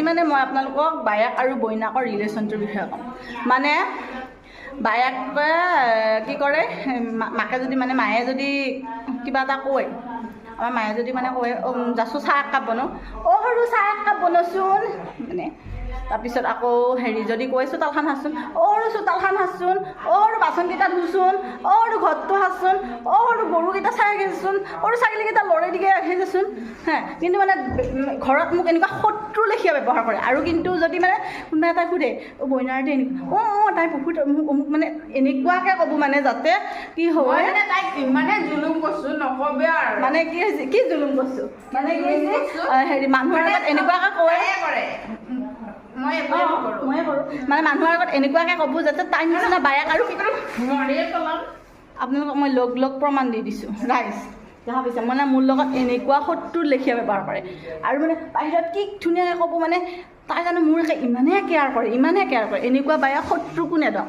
মানে মই আপোনালোকক বায়েক আৰু বইনাকৰ ৰিলেশ্যনটোৰ বিষয়ে ক'ম। মানে বায়েকে কি কৰে, মাকে যদি মানে মায়ে যদি কিবা এটা কয়, আমাৰ মায়ে যদি মানে কয় যাচোন চাহ এক কাপ বনাওঁ, সৰু চাহ এক কাপ বনাচোন মানে। তাৰপিছত আকৌ হেৰি যদি কৈ চোতালখন সাৰচোন, সৰু চোতালখন সাৰচোন, সৰু বাচনকেইটা ধুচোন, সৰু ঘৰটো সাৰচোন, সৰু গৰুকেইটা চাই গেচোন, সৰু ছাগলীকেইটা লৰাই দিকে ৰাখি দেচোন। কিন্তু মানে ঘৰত মোক এনেকুৱা শত্ৰু লেখীয়া ব্যৱহাৰ কৰে। আৰু কিন্তু যদি মানে কোনোবা এটাই সোধে বইনাৰতে এনেকুৱা তাই বহুত মোক মানে এনেকুৱাকৈ ক'ব মানে যাতে কি হয় তাইক ইমানে জুলুম কৰিছোঁ নকবি আৰু। মানে কি জুলুম কৰিছোঁ মানে কি হেৰি মানুহৰ আগত এনেকুৱাকৈ কৰে, ময়ে কৰোঁ মানে মানুহৰ আগত এনেকুৱাকৈ ক'ব যাতে তাইৰ নিচিনা বায়েক আৰু আপোনালোকক মই লগ প্ৰমাণ দি দিছোঁ ৰাইজ। দেখা পাইছে মানে মোৰ লগত এনেকুৱা শত্ৰুৰ লেখীয়া ব্যৱহাৰ কৰে। আৰু মানে বাহিৰত কি ধুনীয়াকৈ ক'ব মানে তাই জানো মোৰ ইমানে কেয়াৰ কৰে, এনেকুৱা বায়েক শত্ৰু কোনে দক।